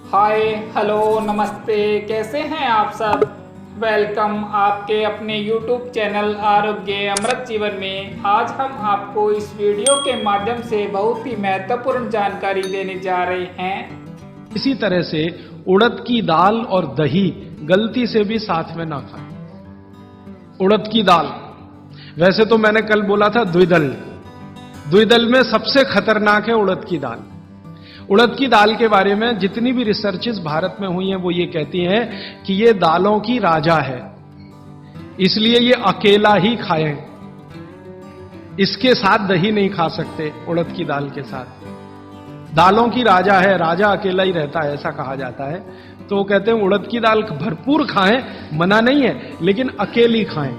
Hi hello नमस्ते, कैसे हैं आप सब। वेलकम आपके अपने YouTube चैनल आरोग्य अमृत जीवन में। आज हम आपको इस वीडियो के माध्यम से बहुत ही महत्वपूर्ण जानकारी देने जा रहे हैं। इसी तरह से उड़द की दाल और दही गलती से भी साथ में ना खाएं। उड़द की दाल, वैसे तो मैंने कल बोला था द्विदल में सबसे खतरनाक है उड़द की दाल। उड़द की दाल के बारे में जितनी भी रिसर्चेस भारत में हुई हैं वो ये कहती हैं कि ये दालों की राजा है, इसलिए ये अकेला ही खाएं। इसके साथ दही नहीं खा सकते। उड़द की दाल के साथ दालों की राजा है, राजा अकेला ही रहता है ऐसा कहा जाता है। तो कहते हैं उड़द की दाल भरपूर खाएं, मना नहीं है, लेकिन अकेली खाएं।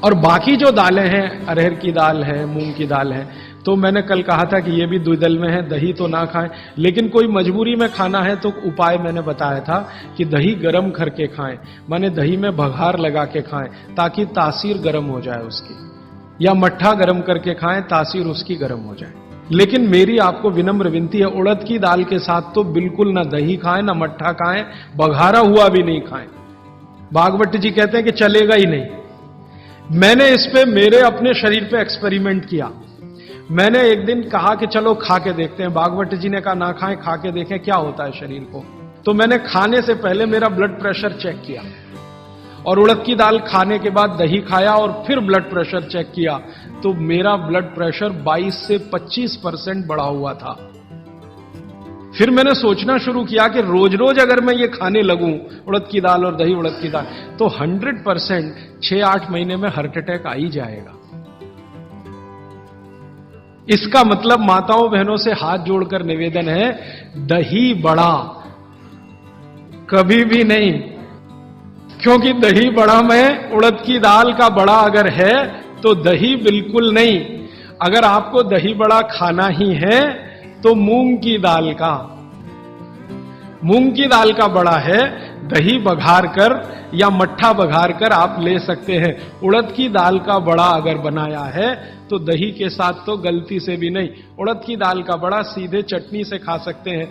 और बाकी जो दालें हैं, अरहर की दाल है, मूंग की दाल है, तो मैंने कल कहा था कि ये भी द्विदल में है, दही तो ना खाएं। लेकिन कोई मजबूरी में खाना है तो उपाय मैंने बताया था कि दही गर्म करके खाएं, माने दही में बघार लगा के खाएं ताकि तासीर गर्म हो जाए उसकी, या मट्ठा गर्म करके खाएं तासीर उसकी गर्म हो जाए। लेकिन मेरी आपको विनम्र विनती है, उड़द की दाल के साथ तो बिल्कुल ना दही खाएं, ना मट्ठा खाएं, बघारा हुआ भी नहीं खाएं। भागवत जी कहते हैं कि चलेगा ही नहीं। मैंने इस पे मेरे अपने शरीर पे एक्सपेरिमेंट किया। मैंने एक दिन कहा कि चलो खा के देखते हैं। भागवत जी ने कहा ना खाएं, खा के देखें क्या होता है शरीर को। तो मैंने खाने से पहले मेरा ब्लड प्रेशर चेक किया और उड़द की दाल खाने के बाद दही खाया और फिर ब्लड प्रेशर चेक किया, तो मेरा ब्लड प्रेशर 22 से 25% बढ़ा हुआ था। फिर मैंने सोचना शुरू किया कि रोज रोज अगर मैं ये खाने लगूं उड़द की दाल और दही उड़द की दाल, तो 100% 6-8 महीने में हार्ट अटैक आ ही जाएगा। इसका मतलब माताओं बहनों से हाथ जोड़कर निवेदन है, दही बड़ा कभी भी नहीं, क्योंकि दही बड़ा में उड़द की दाल का बड़ा अगर है तो दही बिल्कुल नहीं। अगर आपको दही बड़ा खाना ही है तो मूंग की दाल का बड़ा है, दही बघार कर या मट्ठा बघार कर आप ले सकते हैं। उड़द की दाल का बड़ा अगर बनाया है तो दही के साथ तो गलती से भी नहीं। उड़द की दाल का बड़ा सीधे चटनी से खा सकते हैं,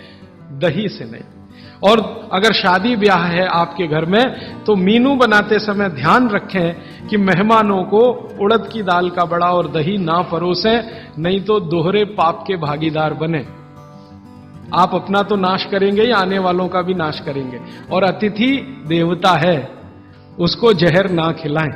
दही से नहीं। और अगर शादी ब्याह है आपके घर में तो मीनू बनाते समय ध्यान रखें कि मेहमानों को उड़द की दाल का बड़ा और दही ना परोसें, नहीं तो दोहरे पाप के भागीदार बने। आप अपना तो नाश करेंगे ही, आने वालों का भी नाश करेंगे। और अतिथि देवता है, उसको जहर ना खिलाएं।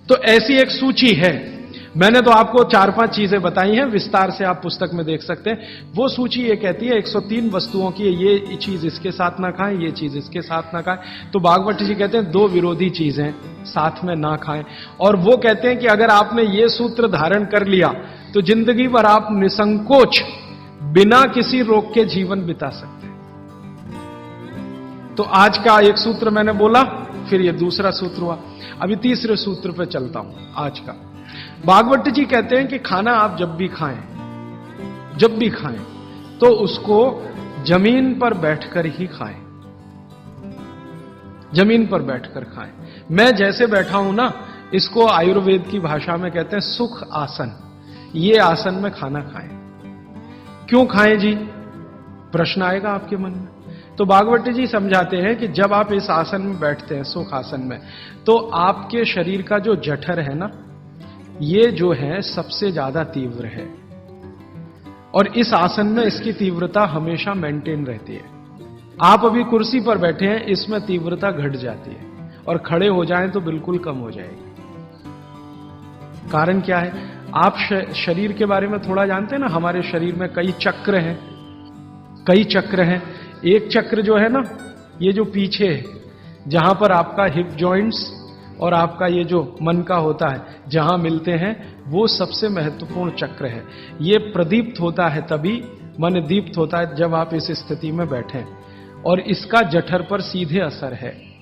तो ऐसी एक सूची है। मैंने तो आपको 4-5 चीजें बताई हैं, विस्तार से आप पुस्तक में देख सकते हैं। वो सूची ये कहती है 103 वस्तुओं की, ये चीज इसके साथ ना खाएं, ये चीज इसके साथ ना खाएं। तो भागवत जी कहते हैं 2 विरोधी चीजें साथ में ना खाएं। और वो कहते हैं कि अगर आपने ये सूत्र धारण कर लिया तो जिंदगी भर आप निसंकोच बिना किसी रोग के जीवन बिता सकते हैं। तो आज का एक सूत्र मैंने बोला, फिर ये दूसरा सूत्र हुआ, अभी तीसरे सूत्र पे चलता हूं आज का। भागवत जी कहते हैं कि खाना आप जब भी खाएं तो उसको जमीन पर बैठकर ही खाएं, जमीन पर बैठकर खाएं। मैं जैसे बैठा हूं ना, इसको आयुर्वेद की भाषा में कहते हैं सुख आसन। ये आसन में खाना खाएं। क्यों खाएं जी, प्रश्न आएगा आपके मन में। तो भागवत जी समझाते हैं कि जब आप इस आसन में बैठते हैं, सुख आसन में, तो आपके शरीर का जो जठर है ना, ये जो है सबसे ज्यादा तीव्र है। और इस आसन में इसकी तीव्रता हमेशा मेंटेन रहती है। आप अभी कुर्सी पर बैठे हैं, इसमें तीव्रता घट जाती है, और खड़े हो जाएं तो बिल्कुल कम हो जाएगी। कारण क्या है? आप शरीर के बारे में थोड़ा जानते हैं ना, हमारे शरीर में कई चक्र हैं। एक चक्र जो है ना, ये जो पीछे है, जहां पर आपका हिप जॉइंट्स और आपका ये जो मन का होता है, जहां मिलते हैं, वो सबसे महत्वपूर्ण चक्र है। ये प्रदीप्त होता है तभी, मन दीप्त होता है जब आप इस स्थिति में बैठे, और इसका जठर पर सीधे असर है।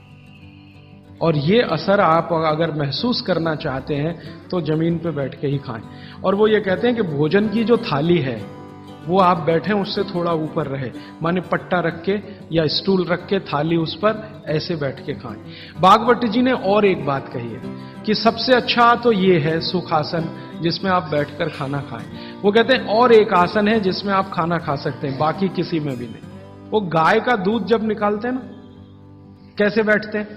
और ये असर आप अगर महसूस करना चाहते हैं तो जमीन पे बैठ के ही खाएं। और वो ये कहते हैं कि भोजन की जो थाली है वो आप बैठे उससे थोड़ा ऊपर रहे, माने पट्टा रख के या स्टूल रख के थाली उस पर ऐसे बैठ के खाएं। भागवत जी ने और एक बात कही है कि सबसे अच्छा तो ये है सुखासन, जिसमें आप बैठकर खाना खाएं। वो कहते हैं और एक आसन है जिसमें आप खाना खा सकते हैं, बाकी किसी में भी नहीं। वो गाय का दूध जब निकालते हैं ना, कैसे बैठते हैं,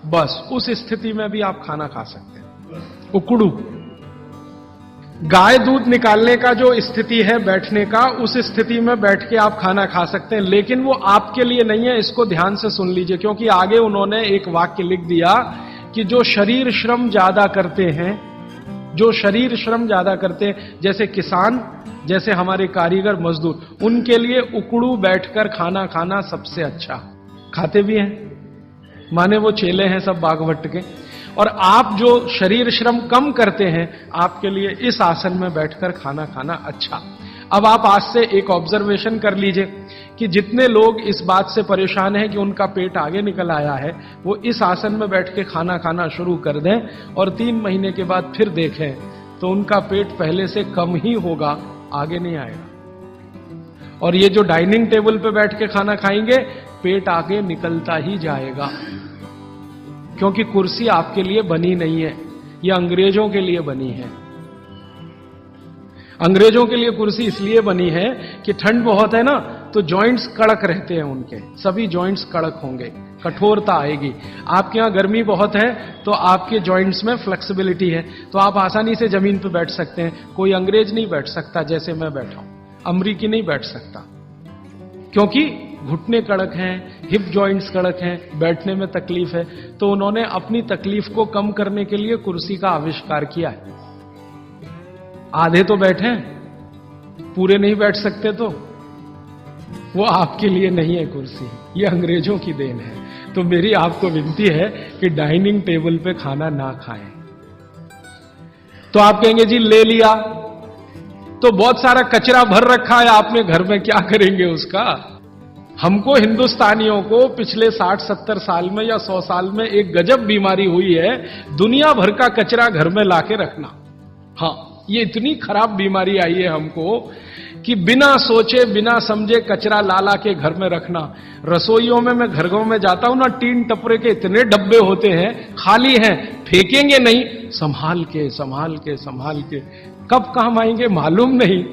बस उस स्थिति में भी आप खाना खा सकते हैं। उकड़ू, गाय दूध निकालने का जो स्थिति है बैठने का, उस स्थिति में बैठ के आप खाना खा सकते हैं, लेकिन वो आपके लिए नहीं है। इसको ध्यान से सुन लीजिए, क्योंकि आगे उन्होंने एक वाक्य लिख दिया कि जो शरीर श्रम ज्यादा करते हैं, जो शरीर श्रम ज्यादा करते हैं, जैसे किसान, जैसे हमारे कारीगर मजदूर, उनके लिए उकड़ू बैठकर खाना खाना सबसे अच्छा। खाते भी हैं, माने वो चेले हैं सब बागवट के। और आप जो शरीर श्रम कम करते हैं, आपके लिए इस आसन में बैठकर खाना खाना अच्छा। अब आप आज से एक ऑब्जर्वेशन कर लीजिए कि जितने लोग इस बात से परेशान हैं कि उनका पेट आगे निकल आया है, वो इस आसन में बैठ के खाना खाना शुरू कर दें और 3 महीने के बाद फिर देखें तो उनका पेट पहले से कम ही होगा, आगे नहीं आएगा। और ये जो डाइनिंग टेबल पे बैठ के खाना खाएंगे, पेट आगे निकलता ही जाएगा, क्योंकि कुर्सी आपके लिए बनी नहीं है, यह अंग्रेजों के लिए बनी है। अंग्रेजों के लिए कुर्सी इसलिए बनी है कि ठंड बहुत है ना, तो जॉइंट्स कड़क रहते हैं उनके, सभी जॉइंट्स कड़क होंगे, कठोरता आएगी। आपके यहां गर्मी बहुत है तो आपके जॉइंट्स में फ्लेक्सिबिलिटी है, तो आप आसानी से जमीन पर बैठ सकते हैं। कोई अंग्रेज नहीं बैठ सकता जैसे मैं बैठा हूं, अमरीकी नहीं बैठ सकता, क्योंकि घुटने कड़क हैं, हिप जॉइंट्स कड़क हैं, बैठने में तकलीफ है। तो उन्होंने अपनी तकलीफ को कम करने के लिए कुर्सी का आविष्कार किया है। आधे तो बैठे, पूरे नहीं बैठ सकते, तो वो आपके लिए नहीं है कुर्सी, ये अंग्रेजों की देन है। तो मेरी आपको विनती है कि डाइनिंग टेबल पे खाना ना खाएं। तो आप कहेंगे जी ले लिया तो बहुत सारा कचरा भर रखा है आपने घर में, क्या करेंगे उसका? हमको हिंदुस्तानियों को पिछले 60-70 साल में या 100 साल में एक गजब बीमारी हुई है, दुनिया भर का कचरा घर में लाके रखना। हाँ, ये इतनी खराब बीमारी आई है हमको कि बिना सोचे बिना समझे कचरा ला के घर में रखना। रसोइयों में मैं घरों में जाता हूं ना, टीन टपरे के इतने डब्बे होते हैं, खाली हैं, फेंकेंगे नहीं, संभाल के संभाल के संभाल के, कब काम आएंगे मालूम नहीं,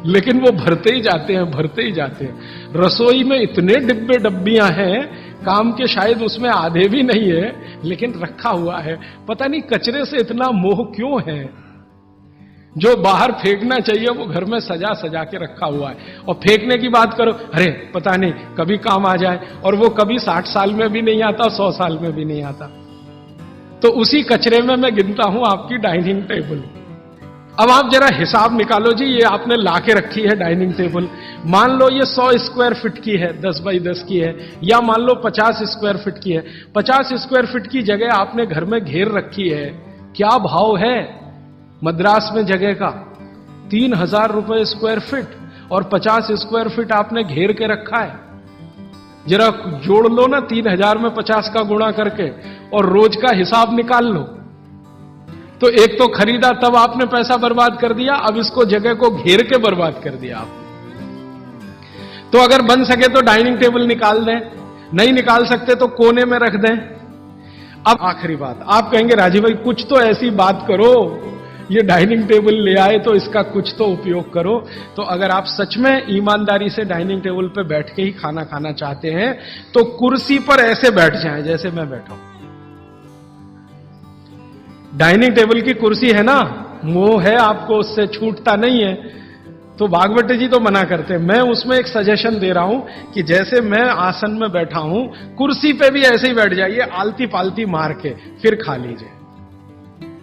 लेकिन वो भरते ही जाते हैं, भरते ही जाते हैं। रसोई में इतने डिब्बे डब्बियां हैं, काम के शायद उसमें आधे भी नहीं है, लेकिन रखा हुआ है। पता नहीं कचरे से इतना मोह क्यों है, जो बाहर फेंकना चाहिए वो घर में सजा सजा के रखा हुआ है। और फेंकने की बात करो, अरे पता नहीं कभी काम आ जाए, और वो कभी 60 साल में भी नहीं आता, 100 साल में भी नहीं आता। तो उसी कचरे में मैं गिनता हूं आपकी डाइनिंग टेबल। अब आप जरा हिसाब निकालो जी, ये आपने लाके रखी है डाइनिंग टेबल, मान लो ये 100 स्क्वायर फीट की है, 10 बाई 10 की है, या मान लो 50 स्क्वायर फीट की है। 50 स्क्वायर फीट की जगह आपने घर में घेर रखी है, क्या भाव है मद्रास में जगह का? 3000 रुपए स्क्वायर फीट, और 50 स्क्वायर फीट आपने घेर के रखा है। जरा जोड़ लो ना 3000 में 50 का गुणा करके, और रोज का हिसाब निकाल लो। तो एक तो खरीदा तब आपने पैसा बर्बाद कर दिया, अब इसको जगह को घेर के बर्बाद कर दिया आप। तो अगर बन सके तो डाइनिंग टेबल निकाल दें, नहीं निकाल सकते तो कोने में रख दें। अब आखिरी बात, आप कहेंगे राजीव भाई कुछ तो ऐसी बात करो, ये डाइनिंग टेबल ले आए तो इसका कुछ तो उपयोग करो। तो अगर आप सच में ईमानदारी से डाइनिंग टेबल पे बैठ के ही खाना खाना चाहते हैं, तो कुर्सी पर ऐसे बैठ जाएं जैसे मैं बैठा हूं। डाइनिंग टेबल की कुर्सी है ना, मोह है आपको, उससे छूटता नहीं है। तो भागवत जी तो मना करते हैं, मैं उसमें एक सजेशन दे रहा हूं कि जैसे मैं आसन में बैठा हूं, कुर्सी पे भी ऐसे ही बैठ जाइए, आलती पालती मार के फिर खा लीजिए।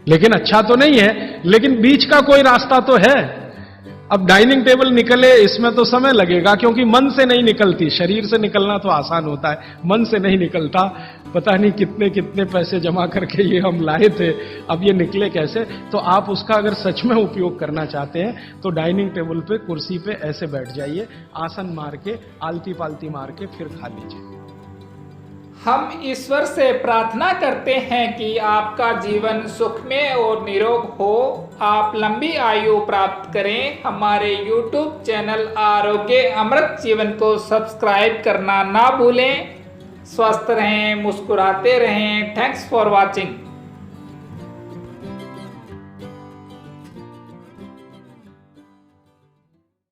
लेकिन अच्छा तो नहीं है, लेकिन बीच का कोई रास्ता तो है। अब डाइनिंग टेबल निकले इसमें तो समय लगेगा, क्योंकि मन से नहीं निकलती। शरीर से निकलना तो आसान होता है, मन से नहीं निकलता। पता नहीं कितने कितने पैसे जमा करके ये हम लाए थे, अब ये निकले कैसे। तो आप उसका अगर सच में उपयोग करना चाहते हैं तो डाइनिंग टेबल पे कुर्सी पे ऐसे बैठ जाइए, आसन मार के आलती पालती मार के फिर खा लीजिए। हम ईश्वर से प्रार्थना करते हैं कि आपका जीवन सुखमय और निरोग हो, आप लंबी आयु प्राप्त करें। हमारे YouTube चैनल आरोग्य अमृत जीवन को सब्सक्राइब करना ना भूलें। स्वस्थ रहें, मुस्कुराते रहें। Thanks for watching.